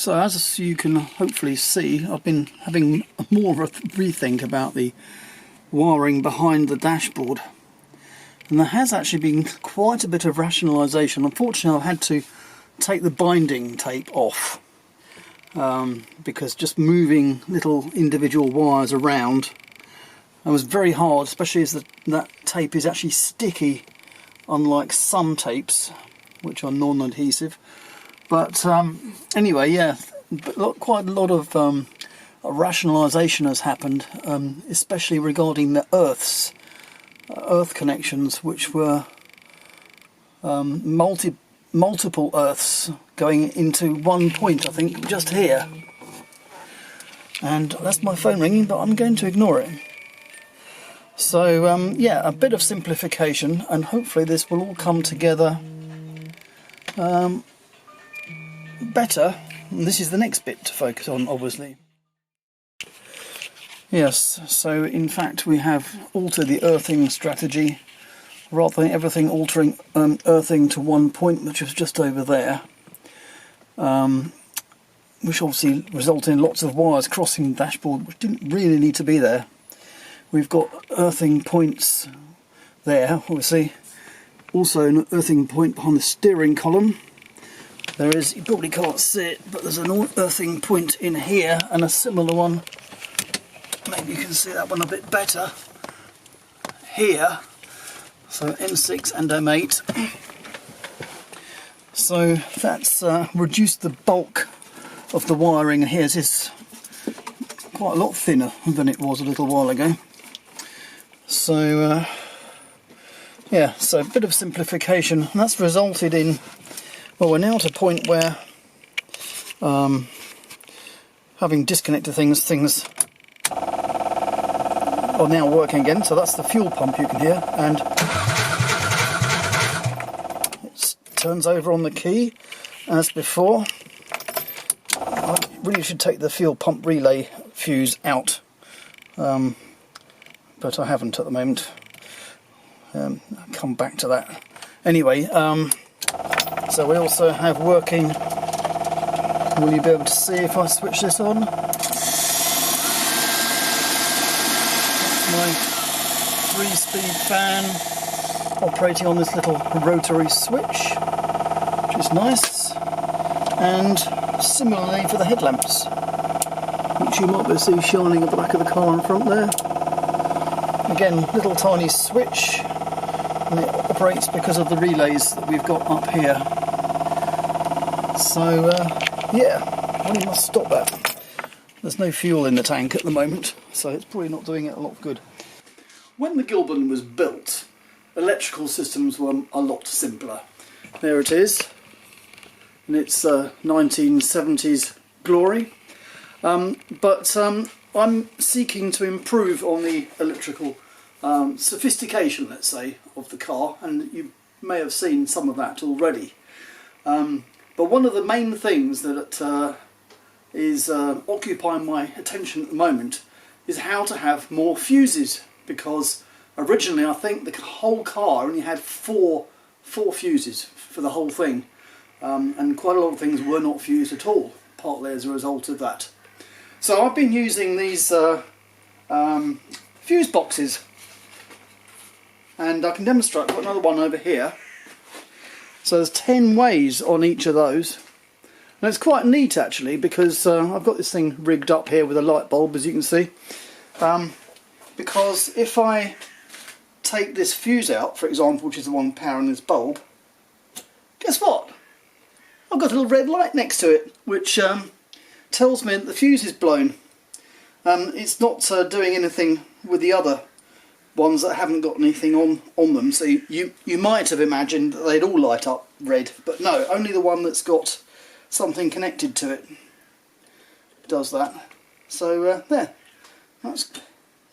So as you can hopefully see, I've been having more of a rethink about the wiring behind the dashboard. And there has actually been quite a bit of rationalisation. Unfortunately, I've had to take the binding tape off because just moving little individual wires around was very hard, especially as that tape is actually sticky, unlike some tapes which are non-adhesive. But anyway, yeah, quite a lot of rationalisation has happened, especially regarding the earth connections, which were multiple earths going into one point, I think, just here. And that's my phone ringing, but I'm going to ignore it. So yeah, a bit of simplification, and hopefully this will all come together better. And this is the next bit to focus on, obviously. Yes, so in fact we have altered the earthing strategy. Rather than everything earthing to one point, which was just over there, which obviously resulted in lots of wires crossing the dashboard, which didn't really need to be there. We've got earthing points there, obviously. Also an earthing point behind the steering column. There is, you probably can't see it, but there's an earthing point in here and a similar one. Maybe you can see that one a bit better here. So M6 and M8. So that's reduced the bulk of the wiring. Here's is quite a lot thinner than it was a little while ago. So yeah, so a bit of simplification, and that's resulted in, well, we're now at a point where having disconnected things are now working again. So that's the fuel pump you can hear, and it turns over on the key as before. I really should take the fuel pump relay fuse out, but I haven't at the moment. I'll come back to that. Anyway, so we also have working, will you be able to see if I switch this on? My 3-speed fan operating on this little rotary switch, which is nice. And similarly for the headlamps, which you might be able to see shining at the back of the car in front there. Again, little tiny switch, and it operates because of the relays that we've got up here. So yeah, well, you must stop that. There's no fuel in the tank at the moment, so it's probably not doing it a lot of good. When the Gilbern was built, electrical systems were a lot simpler. There it is, in its 1970s glory. But I'm seeking to improve on the electrical sophistication, let's say, of the car, and you may have seen some of that already. But one of the main things that is occupying my attention at the moment is how to have more fuses, because originally I think the whole car only had four fuses for the whole thing, and quite a lot of things were not fused at all, partly as a result of that. So I've been using these fuse boxes, and I can demonstrate. I've got another one over here. So there's 10 ways on each of those. And it's quite neat actually, because I've got this thing rigged up here with a light bulb, as you can see. Because if I take this fuse out, for example, which is the one powering this bulb, guess what? I've got a little red light next to it, which tells me that the fuse is blown. It's not doing anything with the other ones that haven't got anything on them. So you might have imagined that they'd all light up red, but no, only the one that's got something connected to it does that. So there, that's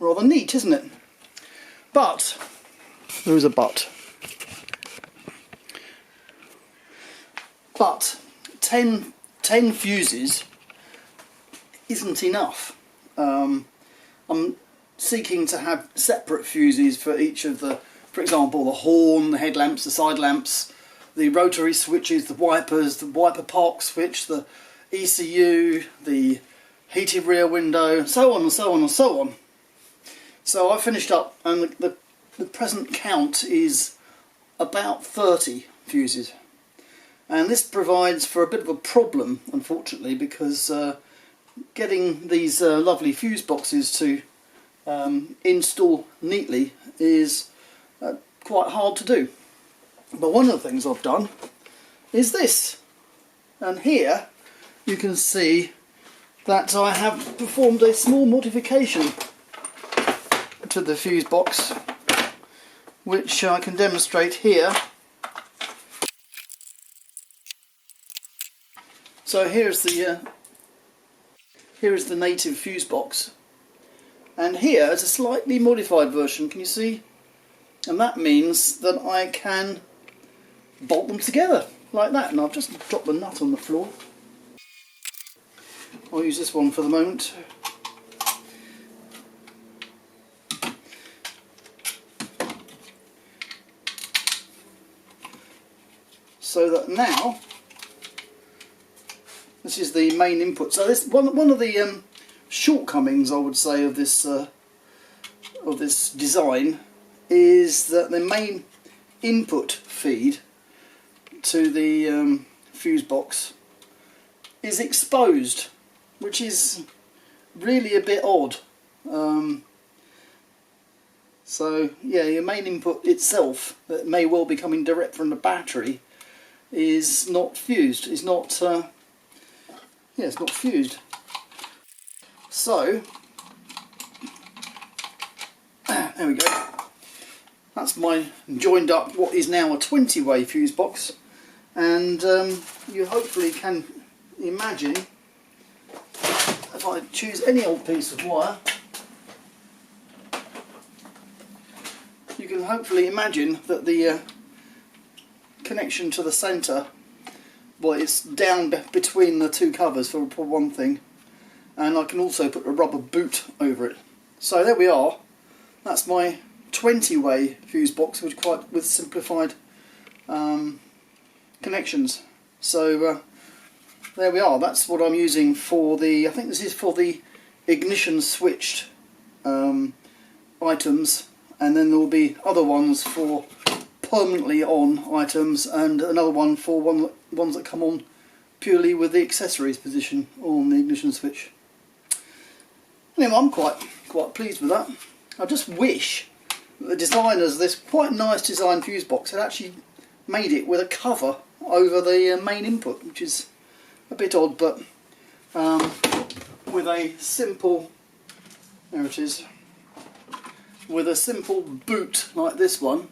rather neat, isn't it? But there is a but. But 10 fuses isn't enough. I'm seeking to have separate fuses for each of the, for example, the horn, the headlamps, the side lamps, the rotary switches, the wipers, the wiper park switch, the ECU, the heated rear window, so on and so on and so on. So I finished up, and the present count is about 30 fuses. And this provides for a bit of a problem, unfortunately, because getting these lovely fuse boxes to install neatly is quite hard to do. But one of the things I've done is this, and here you can see that I have performed a small modification to the fuse box, which I can demonstrate here. So here is the native fuse box, and here is a slightly modified version, can you see? And that means that I can bolt them together like that, and I've just dropped the nut on the floor. I'll use this one for the moment. So that now, this is the main input. So this one of the shortcomings, I would say, of this design is that the main input feed to the fuse box is exposed, which is really a bit odd. So yeah, your main input itself, that may well be coming direct from the battery, is not fused. It's not it's not fused. So there we go. That's my joined up what is now a 20-way fuse box, and you hopefully can imagine, if I choose any old piece of wire, you can hopefully imagine that the connection to the centre, well, it's down between the two covers for one thing, and I can also put a rubber boot over it. So there we are. That's my 20-way fuse box with simplified connections. So there we are. That's what I'm using for the, I think this is for the ignition switched items, and then there will be other ones for permanently on items, and another one for ones that come on purely with the accessories position on the ignition switch. Anyway, I'm quite pleased with that. I just wish that the designers of this quite nice design fuse box had actually made it with a cover over the main input, which is a bit odd, but with a simple, there it is, with a simple boot like this one,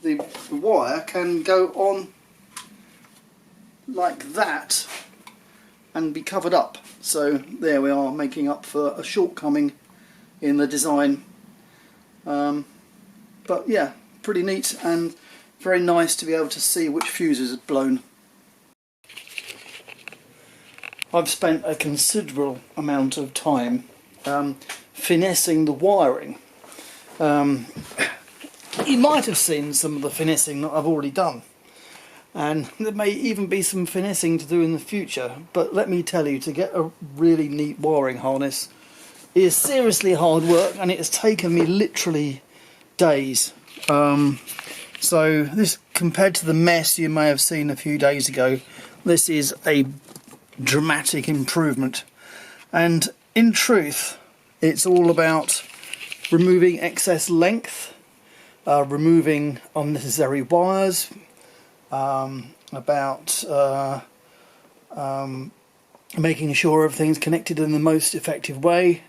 the wire can go on like that and be covered up. So there we are, making up for a shortcoming in the design. But yeah, pretty neat and very nice to be able to see which fuses had blown. I've spent a considerable amount of time finessing the wiring. You might have seen some of the finessing that I've already done, and there may even be some finessing to do in the future, but let me tell you, to get a really neat wiring harness is seriously hard work, and it has taken me literally days. So this, compared to the mess you may have seen a few days ago, this is a dramatic improvement. And in truth, it's all about removing excess length, removing unnecessary wires, about making sure everything's connected in the most effective way,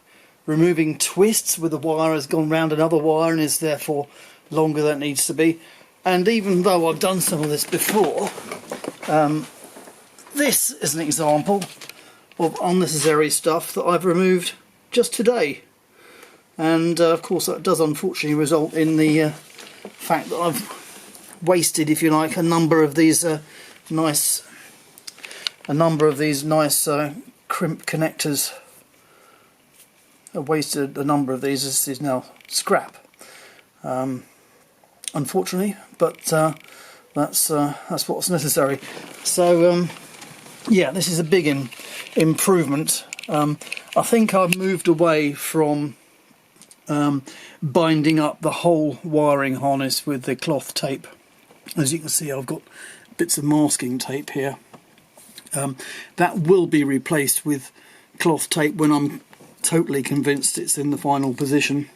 removing twists where the wire has gone round another wire and is therefore longer than it needs to be. And even though I've done some of this before, this is an example of unnecessary stuff that I've removed just today. And of course that does unfortunately result in the fact that I've wasted, if you like, a number of these nice crimp connectors. I've wasted a number of these. This is now scrap, unfortunately, but that's what's necessary. So yeah, this is a big improvement. I think I've moved away from binding up the whole wiring harness with the cloth tape. As you can see, I've got bits of masking tape here. That will be replaced with cloth tape when I'm totally convinced it's in the final position,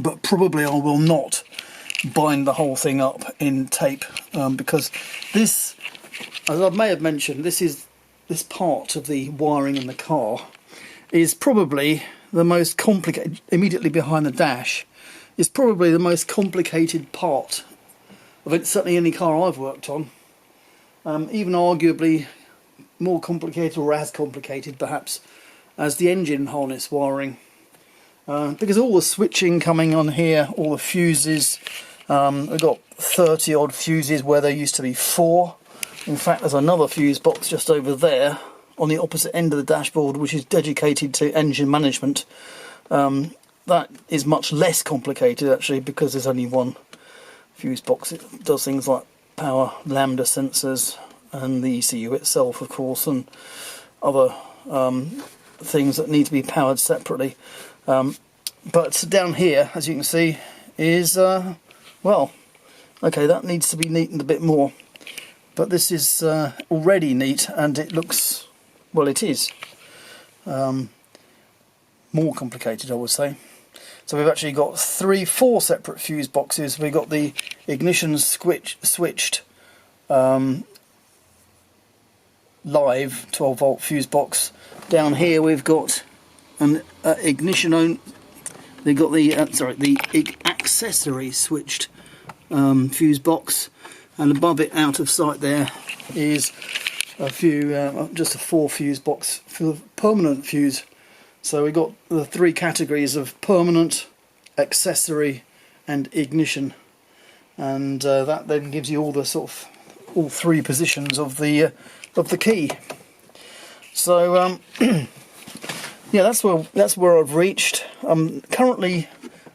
but probably I will not bind the whole thing up in tape, because this, as I may have mentioned, this part of the wiring in the car is probably the most complicated. Immediately behind the dash is probably the most complicated part of it, certainly any car I've worked on, even arguably more complicated, or as complicated perhaps, as the engine harness wiring, because all the switching coming on here, all the fuses, we've got 30 odd fuses where there used to be 4. In fact, there's another fuse box just over there on the opposite end of the dashboard which is dedicated to engine management. That is much less complicated actually, because there's only one fuse box. It does things like power lambda sensors and the ECU itself, of course, and other things that need to be powered separately. But down here, as you can see, is well, okay, that needs to be neatened a bit more, but this is already neat, and it looks, well, it is more complicated, I would say. So we've actually got 4 separate fuse boxes. We've got the ignition switched live 12-volt fuse box. Down here we've got an ignition they've got the the accessory switched fuse box, and above it, out of sight, there is a few just a 4 fuse box for permanent fuse. So we've got the 3 categories of permanent, accessory and ignition, and that then gives you all the sort of all 3 positions of the key. So yeah, that's where I've reached. Currently,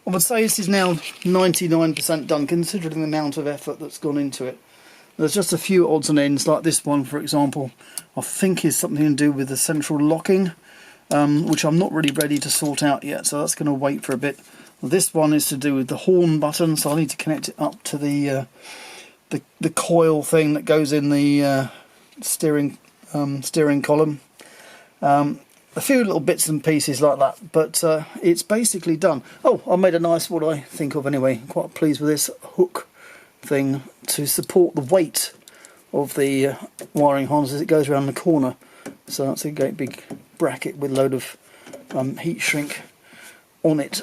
I would say this is now 99% done, considering the amount of effort that's gone into it. There's just a few odds and ends, like this one, for example, I think is something to do with the central locking, which I'm not really ready to sort out yet, so that's going to wait for a bit. This one is to do with the horn button, so I need to connect it up to the coil thing that goes in the steering column. A few little bits and pieces like that, but it's basically done. Oh, I made a nice, what I think of anyway, quite pleased with this hook thing to support the weight of the wiring harness as it goes around the corner. So that's a great big bracket with a load of heat shrink on it.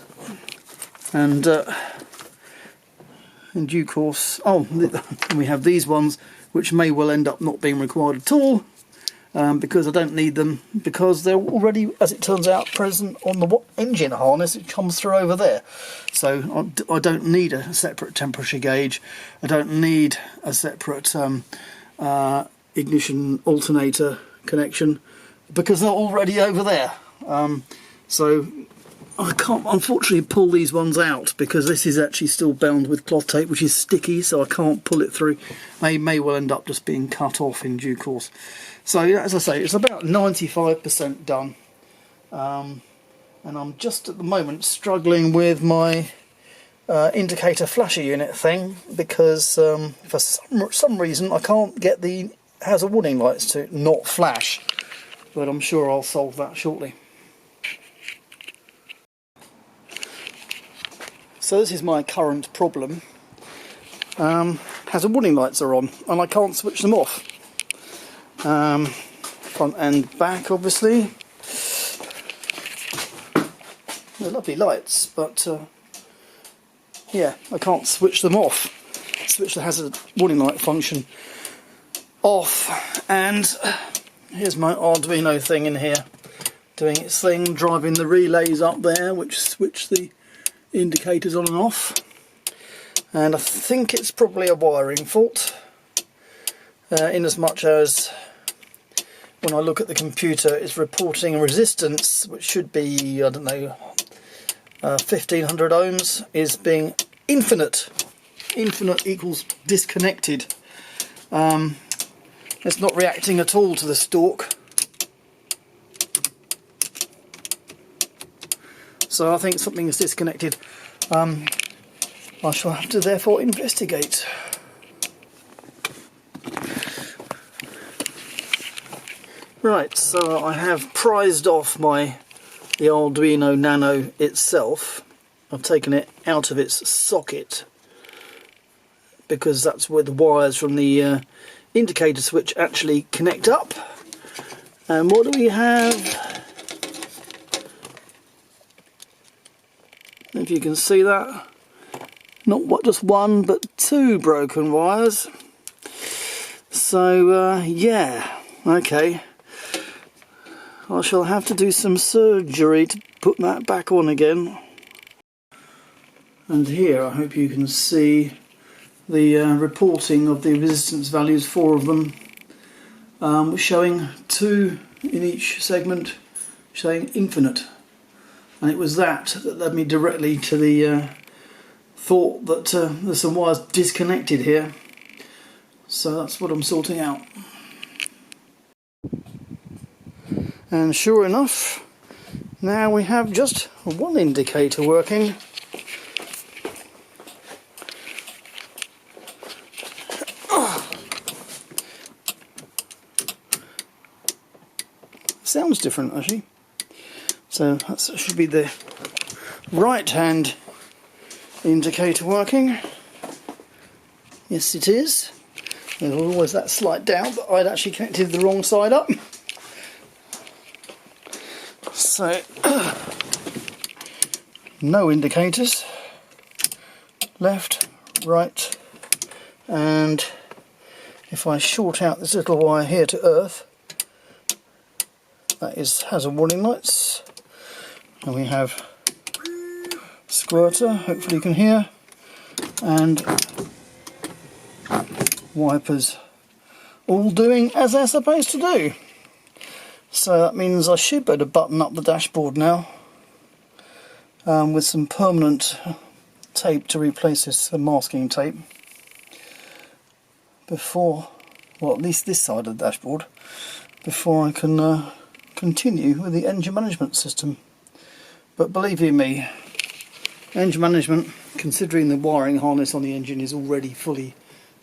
And in due course, we have these ones which may well end up not being required at all, because I don't need them, because they're already, as it turns out, present on the engine harness. It comes through over there, so I don't need a separate temperature gauge. I don't need a separate ignition alternator connection, because they're already over there. So I can't, unfortunately, pull these ones out, because this is actually still bound with cloth tape, which is sticky, so I can't pull it through. They may well end up just being cut off in due course. So, as I say, it's about 95% done, and I'm just at the moment struggling with my indicator flasher unit thing, because for some reason I can't get the hazard warning lights to not flash, but I'm sure I'll solve that shortly. So this is my current problem. Hazard warning lights are on and I can't switch them off. Front and back, obviously. They're lovely lights, but yeah, I can't switch them off. Switch the hazard warning light function off, and here's my Arduino thing in here doing its thing, driving the relays up there which switch the indicators on and off. And I think it's probably a wiring fault, in as much as when I look at the computer it's reporting a resistance which should be, I don't know, 1500 ohms is being infinite. Infinite equals disconnected. It's not reacting at all to the stalk. So I think something is disconnected. I shall have to therefore investigate. Right, so I have prized off the Arduino Nano itself. I've taken it out of its socket because that's where the wires from the indicator switch actually connect up. And what do we have? If you can see that, not just one but two broken wires. So yeah, okay. I shall have to do some surgery to put that back on again. And here I hope you can see the reporting of the resistance values, 4 of them, showing 2 in each segment, showing infinite. And it was that led me directly to the thought that there's some wires disconnected here. So that's what I'm sorting out. And sure enough, now we have just one indicator working. Sounds different actually. So that should be the right hand indicator working. Yes, it is. There's always that slight doubt that I'd actually connected the wrong side up. So no indicators, left, right, and if I short out this little wire here to earth, that has a warning lights, and we have squirter, hopefully you can hear, and wipers, all doing as they're supposed to do. So that means I should better button up the dashboard now with some permanent tape to replace this masking tape before, well, at least this side of the dashboard, before I can continue with the engine management system. But believe you me, engine management, considering the wiring harness on the engine is already fully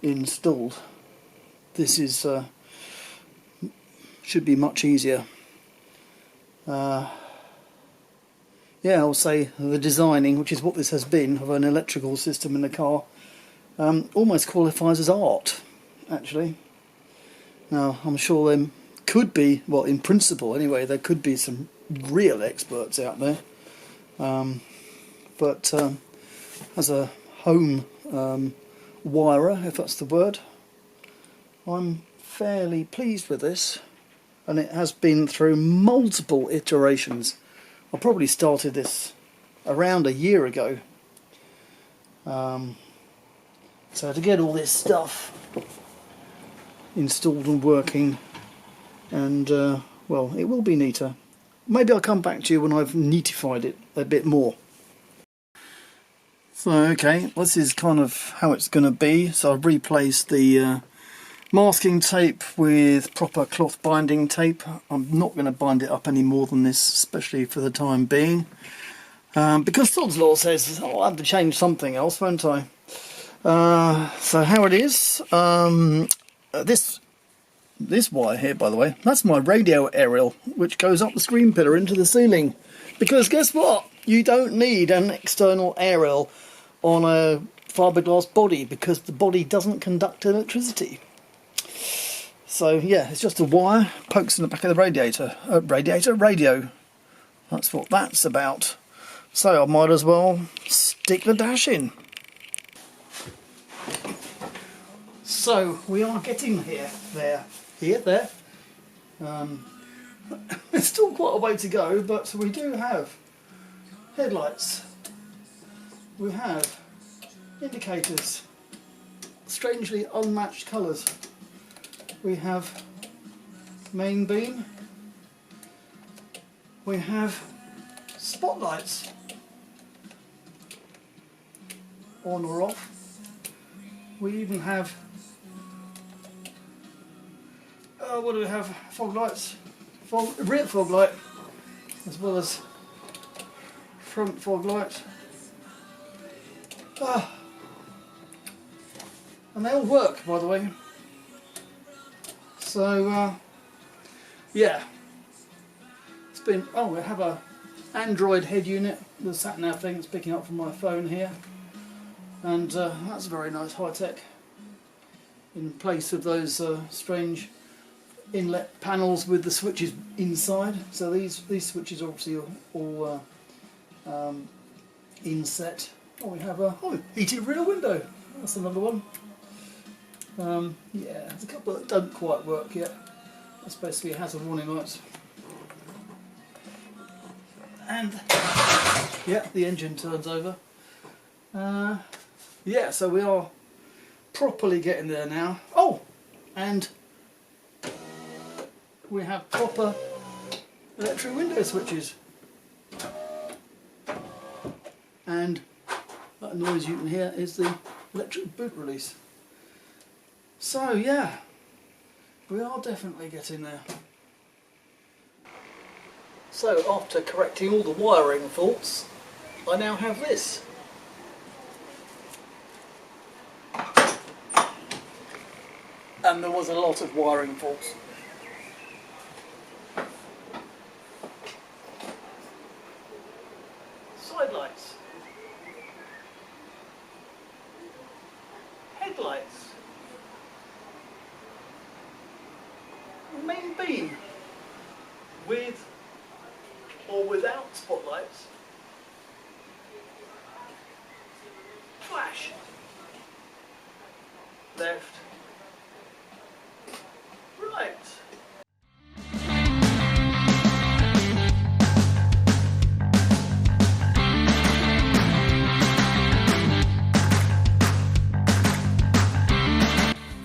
installed, this is should be much easier. Yeah, I'll say the designing, which is what this has been, of an electrical system in the car, almost qualifies as art, actually. Now, I'm sure there could be, well, in principle anyway, there could be some real experts out there. But as a home wirer, if that's the word, I'm fairly pleased with this. And it has been through multiple iterations. I probably started this around a year ago. So to get all this stuff installed and working, and well, it will be neater. Maybe I'll come back to you when I've neatified it a bit more. So okay, this is kind of how it's going to be. So I've replaced the masking tape with proper cloth binding tape. I'm not going to bind it up any more than this, especially for the time being, because Sod's Law says I'll have to change something else, won't I? So how it is, this wire here, by the way, that's my radio aerial, which goes up the screen pillar into the ceiling. Because guess what? You don't need an external aerial on a fiberglass body, because the body doesn't conduct electricity. So yeah, it's just a wire, pokes in the back of the radio. That's what that's about. So I might as well stick the dash in. So we are getting there. There's still quite a way to go, but we do have headlights. We have indicators, strangely unmatched colours. We have main beam. We have spotlights, on or off. We even have what do we have? Fog lights, rear fog light, as well as front fog light. And they all work, by the way. So yeah, it's been. Oh, we have a Android head unit, the sat-nav thing that's picking up from my phone here, and that's very nice, high tech. In place of those strange inlet panels with the switches inside. So these switches are obviously all inset. Oh, we have a heated rear window. That's another one. Yeah, there's a couple that don't quite work yet. That's basically hazard warning lights. And yeah, the engine turns over. Yeah, so we are properly getting there now. Oh, and we have proper electric window switches. And that noise you can hear is the electric boot release. So yeah, we are definitely getting there. So after correcting all the wiring faults, I now have this. And there was a lot of wiring faults. Side lights. Headlights. Main beam. With or without spotlights. Flash. Left. Right.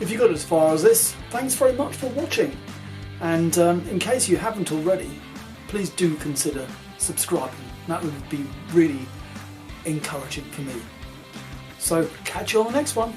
If you got as far as this, thanks very much for watching. And in case you haven't already, please do consider subscribing. That would be really encouraging for me. So catch you on the next one.